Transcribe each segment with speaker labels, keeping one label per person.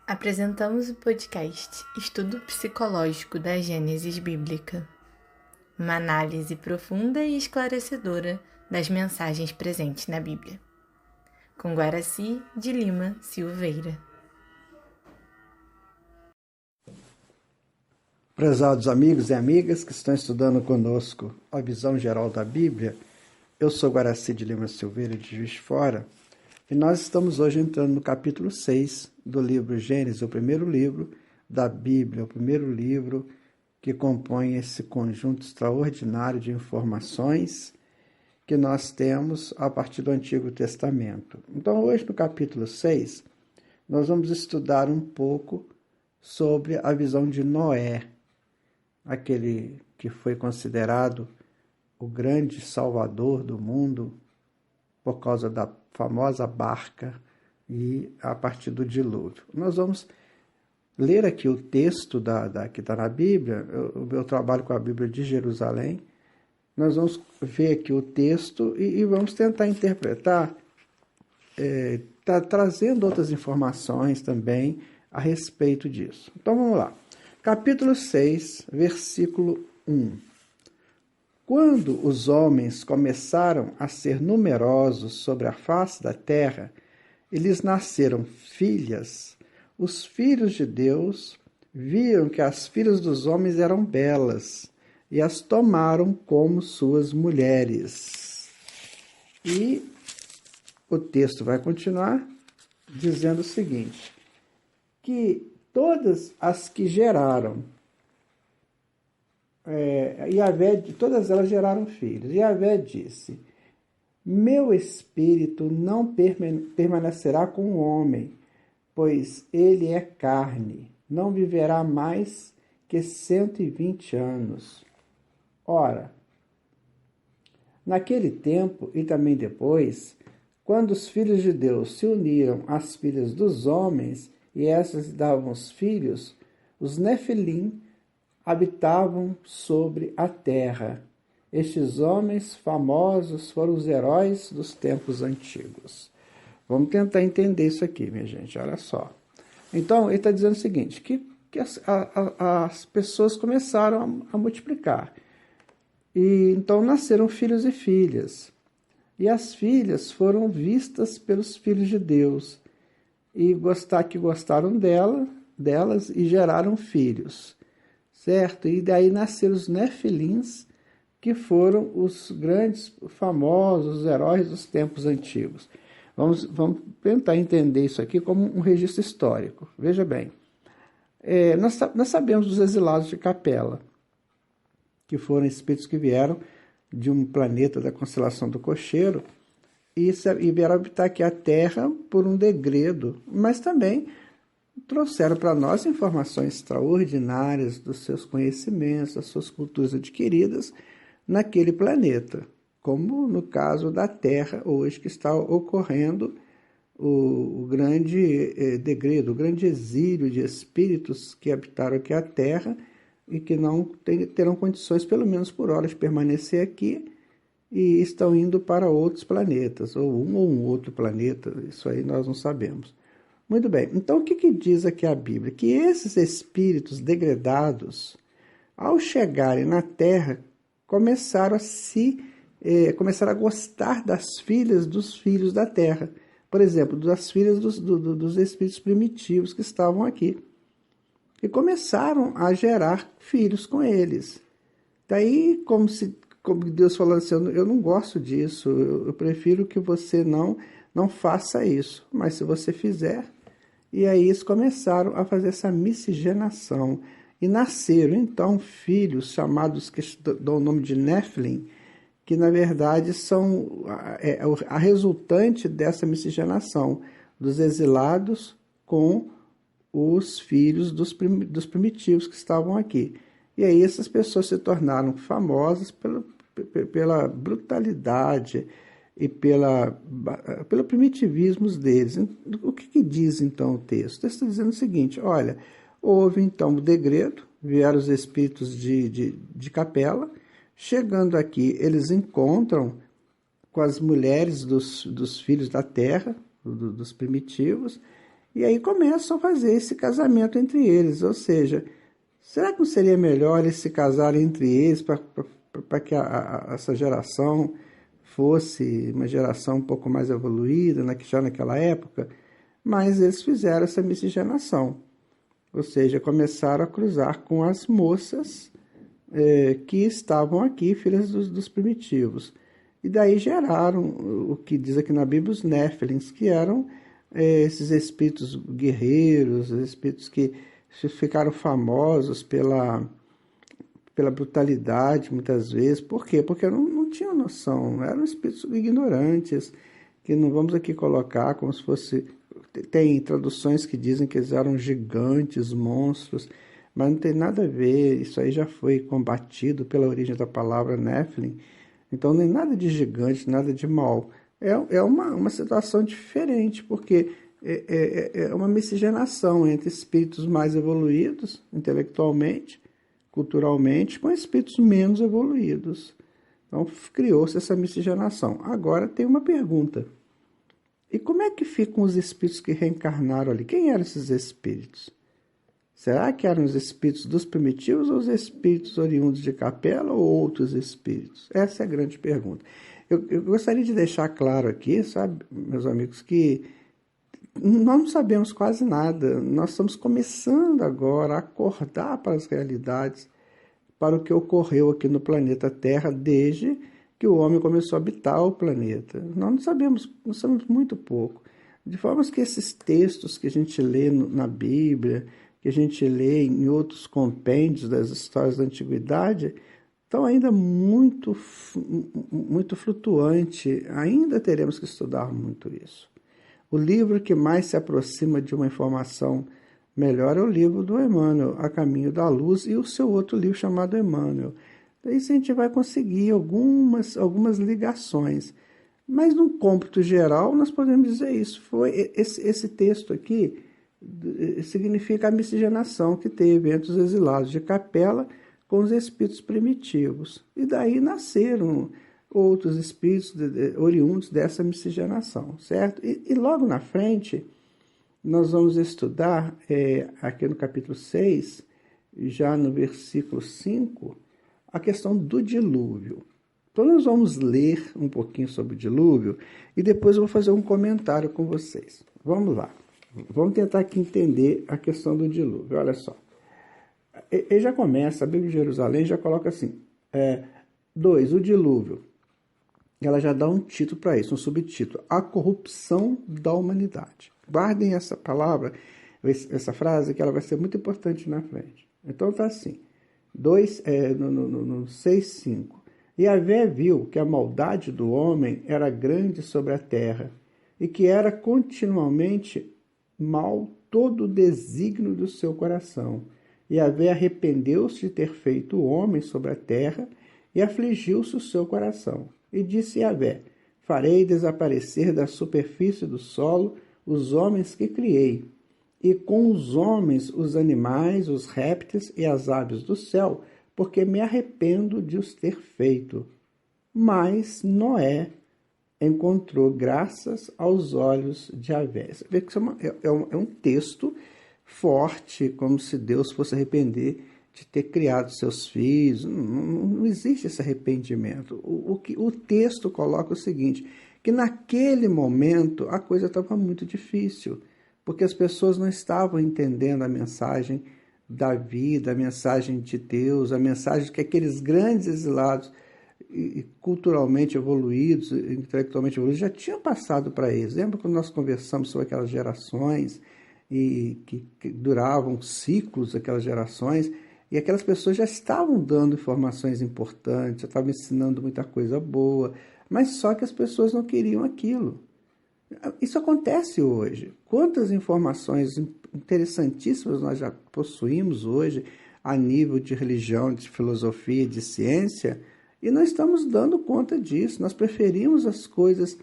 Speaker 1: Apresentamos o podcast Estudo Psicológico da Gênesis Bíblica, uma análise profunda e esclarecedora das mensagens presentes na Bíblia, com Guaraci de Lima Silveira.
Speaker 2: Prezados amigos e amigas que estão estudando conosco a visão geral da Bíblia, eu sou Guaraci de Lima Silveira, de Juiz de Fora, e nós estamos hoje entrando no capítulo 6 do livro Gênesis, o primeiro livro da Bíblia, o primeiro livro que compõe esse conjunto extraordinário de informações que nós temos a partir do Antigo Testamento. Então, hoje no capítulo 6, nós vamos estudar um pouco sobre a visão de Noé, aquele que foi considerado o grande salvador do mundo por causa da famosa barca e a partir do dilúvio. Nós vamos ler aqui o texto que está na Bíblia, eu trabalho com a Bíblia de Jerusalém, nós vamos ver aqui o texto e vamos tentar interpretar, trazendo outras informações também a respeito disso. Então vamos lá. Capítulo 6, versículo 1. Quando os homens começaram a ser numerosos sobre a face da terra, e lhes nasceram filhas, os filhos de Deus viram que as filhas dos homens eram belas, e as tomaram como suas mulheres. E o texto vai continuar dizendo o seguinte, que todas as que geraram, todas elas geraram filhos. E Yahvé disse, meu espírito não permanecerá com o homem, pois ele é carne, não viverá mais que 120 anos. Ora, naquele tempo e também depois, quando os filhos de Deus se uniram às filhas dos homens, e essas davam os filhos, os Nefilim habitavam sobre a terra. Estes homens famosos foram os heróis dos tempos antigos. Vamos tentar entender isso aqui, minha gente, olha só. Então, ele está dizendo o seguinte, que as pessoas começaram a multiplicar. E então nasceram filhos e filhas. E as filhas foram vistas pelos filhos de Deus. E gostaram delas e geraram filhos. Certo? E daí nasceram os Nefilins, que foram os grandes, famosos, os heróis dos tempos antigos. Vamos tentar entender isso aqui como um registro histórico. Veja bem, nós sabemos dos exilados de Capela, que foram espíritos que vieram de um planeta da constelação do Cocheiro e vieram habitar aqui a Terra por um degredo, mas também trouxeram para nós informações extraordinárias dos seus conhecimentos, das suas culturas adquiridas naquele planeta, como no caso da Terra hoje, que está ocorrendo o grande degredo, o grande exílio de espíritos que habitaram aqui a Terra e que não terão condições, pelo menos por hora, de permanecer aqui e estão indo para outros planetas, ou um outro planeta, isso aí nós não sabemos. Muito bem, então o que diz aqui a Bíblia? Que esses espíritos degradados, ao chegarem na Terra, começaram a gostar das filhas dos filhos da Terra. Por exemplo, das filhas dos espíritos primitivos que estavam aqui. E começaram a gerar filhos com eles. Daí, como Deus falou assim, eu não gosto disso, eu prefiro que você não faça isso. Mas se você fizer... E aí eles começaram a fazer essa miscigenação. E nasceram, então, filhos chamados, que dão o nome de Nefilim, que, na verdade, são a resultante dessa miscigenação dos exilados com os filhos dos primitivos que estavam aqui. E aí essas pessoas se tornaram famosas pela brutalidade e pelo primitivismo deles. O que diz então o texto? O texto está dizendo o seguinte, olha, houve então o degredo, vieram os espíritos de Capela, chegando aqui eles encontram com as mulheres dos filhos da terra, dos primitivos, E aí começam a fazer esse casamento entre eles. Ou seja, será que não seria melhor eles se casarem entre eles para que essa geração fosse uma geração um pouco mais evoluída, já naquela época? Mas eles fizeram essa miscigenação. Ou seja, começaram a cruzar com as moças que estavam aqui, filhas dos primitivos. E daí geraram o que diz aqui na Bíblia, os Néfilins, que eram esses espíritos guerreiros, espíritos que ficaram famosos pela brutalidade, muitas vezes. Por quê? Porque não tinham noção, eram espíritos ignorantes, que não vamos aqui colocar como se fosse... Tem traduções que dizem que eles eram gigantes, monstros, mas não tem nada a ver, isso aí já foi combatido pela origem da palavra Nephilim. Então, nem nada de gigante, nada de mal. É uma situação diferente, porque é uma miscigenação entre espíritos mais evoluídos, intelectualmente, culturalmente, com espíritos menos evoluídos. Então, criou-se essa miscigenação. Agora, tem uma pergunta. E como é que ficam os espíritos que reencarnaram ali? Quem eram esses espíritos? Será que eram os espíritos dos primitivos ou os espíritos oriundos de Capela ou outros espíritos? Essa é a grande pergunta. Eu gostaria de deixar claro aqui, sabe, meus amigos, que nós não sabemos quase nada. Nós estamos começando agora a acordar para as realidades, para o que ocorreu aqui no planeta Terra desde que o homem começou a habitar o planeta. Nós não sabemos muito pouco. De forma que esses textos que a gente lê na Bíblia, que a gente lê em outros compêndios das histórias da antiguidade, estão ainda muito flutuante. Ainda teremos que estudar muito isso. O livro que mais se aproxima de uma informação melhor é o livro do Emmanuel, A Caminho da Luz, e o seu outro livro chamado Emmanuel. Isso a gente vai conseguir algumas ligações. Mas, num cômputo geral, nós podemos dizer isso. Esse texto aqui significa a miscigenação que teve entre os exilados de Capela com os espíritos primitivos. E daí nasceram outros espíritos oriundos dessa miscigenação, certo? E logo na frente, nós vamos estudar, aqui no capítulo 6, já no versículo 5, a questão do dilúvio. Então, nós vamos ler um pouquinho sobre o dilúvio e depois eu vou fazer um comentário com vocês. Vamos lá. Vamos tentar aqui entender a questão do dilúvio. Olha só. Ele já começa, a Bíblia de Jerusalém já coloca assim, 2, o dilúvio. Ela já dá um título para isso, um subtítulo, a corrupção da humanidade. Guardem essa palavra, essa frase, que ela vai ser muito importante na frente. Então está assim, no 6:5. E Yahvé viu que a maldade do homem era grande sobre a terra, e que era continuamente mal todo o desígnio do seu coração. E Yahvé arrependeu-se de ter feito o homem sobre a terra, e afligiu-se o seu coração. E disse Yahvé: farei desaparecer da superfície do solo os homens que criei, e com os homens os animais, os répteis e as aves do céu, porque me arrependo de os ter feito. Mas Noé encontrou graças aos olhos de Yahvé. Você vê que isso é um texto forte, como se Deus fosse arrepender de ter criado seus filhos. Não existe esse arrependimento. O texto coloca o seguinte, que naquele momento a coisa estava muito difícil, porque as pessoas não estavam entendendo a mensagem da vida, a mensagem de Deus, a mensagem que aqueles grandes exilados, culturalmente evoluídos, intelectualmente evoluídos, já tinham passado para eles. Lembra quando nós conversamos sobre aquelas gerações, e que duravam ciclos, aquelas gerações, e aquelas pessoas já estavam dando informações importantes, já estavam ensinando muita coisa boa, mas só que as pessoas não queriam aquilo. Isso acontece hoje. Quantas informações interessantíssimas nós já possuímos hoje a nível de religião, de filosofia, de ciência, e nós estamos dando conta disso. Nós preferimos as coisas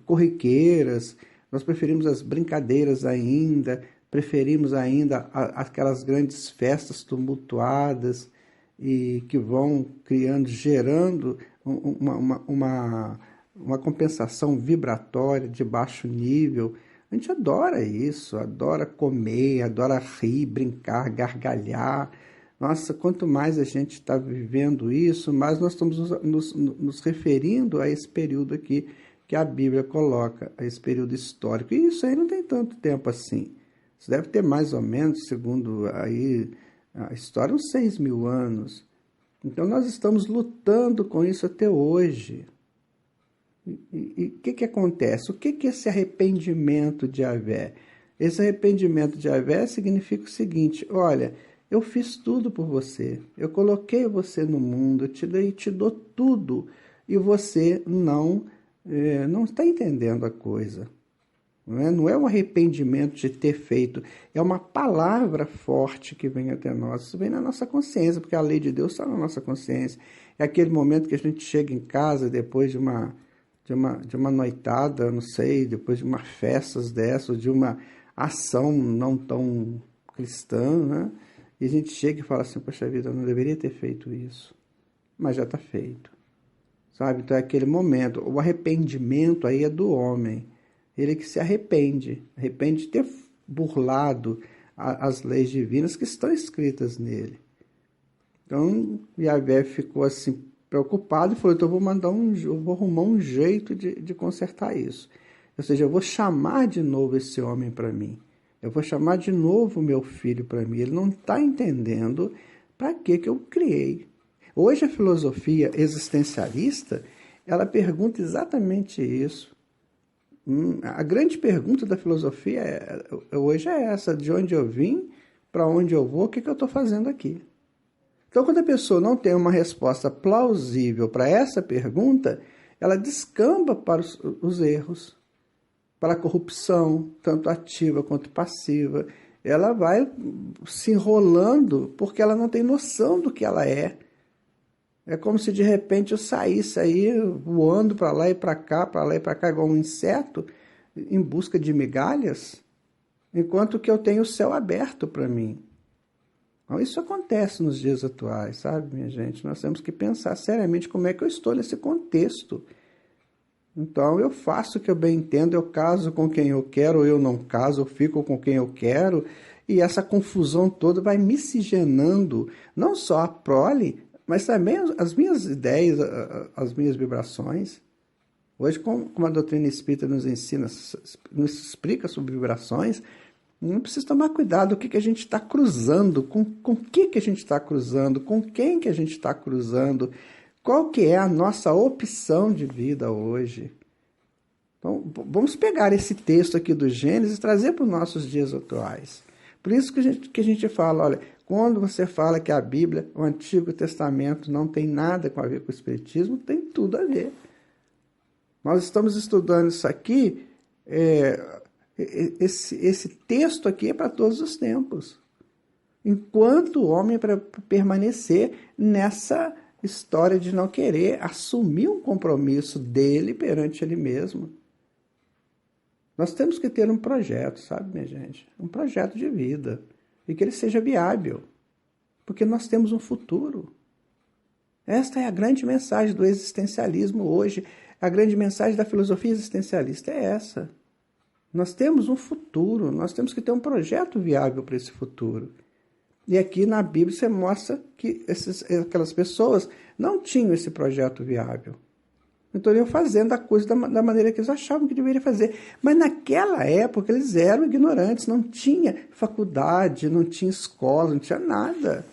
Speaker 2: corriqueiras, nós preferimos as brincadeiras ainda, preferimos ainda aquelas grandes festas tumultuadas e que vão gerando uma compensação vibratória de baixo nível, A gente adora isso, adora comer, adora rir, brincar, gargalhar. Nossa, quanto mais a gente está vivendo isso, mais nós estamos nos referindo a esse período aqui que a Bíblia coloca, a esse período histórico. E isso aí não tem tanto tempo assim. Isso deve ter mais ou menos, segundo aí a história, uns 6.000 anos. Então nós estamos lutando com isso até hoje. E o que acontece? O que é esse arrependimento de Yahvé? Esse arrependimento de Yahvé significa o seguinte: olha, eu fiz tudo por você, eu coloquei você no mundo, eu te dou tudo, e você não está entendendo a coisa. Não é um arrependimento de ter feito, é uma palavra forte que vem até nós, isso vem na nossa consciência, porque a lei de Deus está na nossa consciência. É aquele momento que a gente chega em casa depois de uma noitada, não sei, depois de uma festas dessas, de uma ação não tão cristã, né? E a gente chega e fala assim: poxa vida, eu não deveria ter feito isso, mas já está feito, sabe? Então é aquele momento, o arrependimento aí é do homem, ele que se arrepende de ter burlado as leis divinas que estão escritas nele. Então Yahvé ficou assim preocupado e falou: então eu vou arrumar um jeito de consertar isso. Ou seja, eu vou chamar de novo esse homem para mim. Eu vou chamar de novo meu filho para mim. Ele não está entendendo para que eu criei. Hoje a filosofia existencialista, ela pergunta exatamente isso. A grande pergunta da filosofia hoje é essa: de onde eu vim, para onde eu vou, o que eu estou fazendo aqui? Então, quando a pessoa não tem uma resposta plausível para essa pergunta, ela descamba para os erros, para a corrupção, tanto ativa quanto passiva. Ela vai se enrolando porque ela não tem noção do que ela é. É como se de repente eu saísse aí voando para lá e para cá, igual um inseto, em busca de migalhas, enquanto que eu tenho o céu aberto para mim. Então, isso acontece nos dias atuais, sabe, minha gente? Nós temos que pensar seriamente como é que eu estou nesse contexto. Então, eu faço o que eu bem entendo, eu caso com quem eu quero, ou eu não caso, eu fico com quem eu quero, e essa confusão toda vai miscigenando não só a prole, mas também as minhas ideias, as minhas vibrações. Hoje, como a doutrina espírita nos ensina, nos explica sobre vibrações, não precisa tomar cuidado o que a gente está cruzando, com que a gente está cruzando, com quem que a gente está cruzando, qual que é a nossa opção de vida hoje. Então, vamos pegar esse texto aqui do Gênesis e trazer para os nossos dias atuais. Por isso que a gente fala, olha, quando você fala que a Bíblia, o Antigo Testamento, não tem nada a ver com o Espiritismo, tem tudo a ver. Nós estamos estudando isso aqui, esse texto aqui é para todos os tempos. Enquanto o homem é para permanecer nessa história de não querer assumir um compromisso dele perante ele mesmo. Nós temos que ter um projeto, sabe, minha gente? Um projeto de vida. E que ele seja viável. Porque nós temos um futuro. Esta é a grande mensagem do existencialismo hoje. A grande mensagem da filosofia existencialista é essa. Nós temos um futuro. Nós temos que ter um projeto viável para esse futuro. E aqui na Bíblia você mostra que aquelas pessoas não tinham esse projeto viável. Então iam fazendo a coisa da maneira que eles achavam que deveriam fazer. Mas naquela época eles eram ignorantes, não tinha faculdade, não tinha escola, não tinha nada.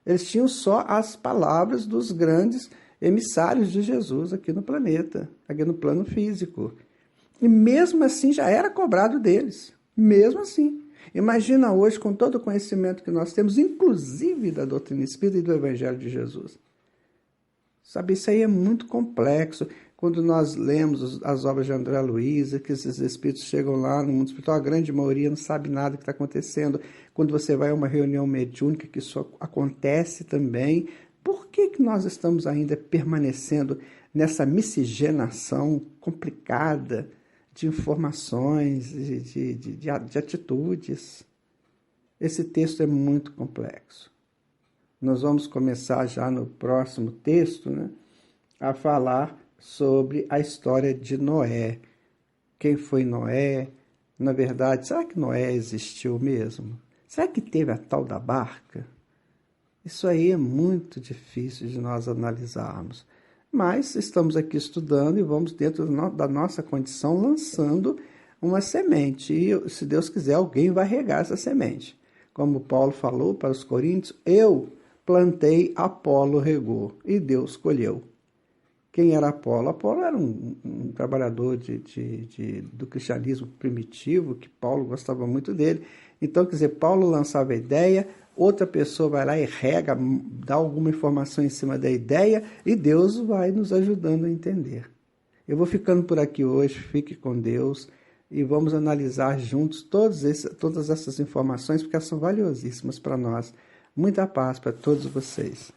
Speaker 2: Eles tinham só as palavras dos grandes emissários de Jesus aqui no planeta, aqui no plano físico. E mesmo assim já era cobrado deles, mesmo assim. Imagina hoje, com todo o conhecimento que nós temos, inclusive da doutrina espírita e do Evangelho de Jesus. Sabe, isso aí é muito complexo. Quando nós lemos as obras de André Luiz, que esses espíritos chegam lá no mundo espiritual, a grande maioria não sabe nada do que está acontecendo. Quando você vai a uma reunião mediúnica, que isso acontece também. Por que nós estamos ainda permanecendo nessa miscigenação complicada de informações, de atitudes? Esse texto é muito complexo. Nós vamos começar já no próximo texto, né, a falar sobre a história de Noé. Quem foi Noé, na verdade, será que Noé existiu mesmo? Será que teve a tal da barca? Isso aí é muito difícil de nós analisarmos. Mas estamos aqui estudando e vamos, dentro da nossa condição, lançando uma semente. E, se Deus quiser, alguém vai regar essa semente. Como Paulo falou para os coríntios, eu plantei, Apolo regou e Deus colheu. Quem era Apolo? Apolo era um trabalhador do cristianismo primitivo, que Paulo gostava muito dele. Então, quer dizer, Paulo lançava a ideia, outra pessoa vai lá e rega, dá alguma informação em cima da ideia e Deus vai nos ajudando a entender. Eu vou ficando por aqui hoje, fique com Deus e vamos analisar juntos todas essas informações, porque elas são valiosíssimas para nós. Muita paz para todos vocês.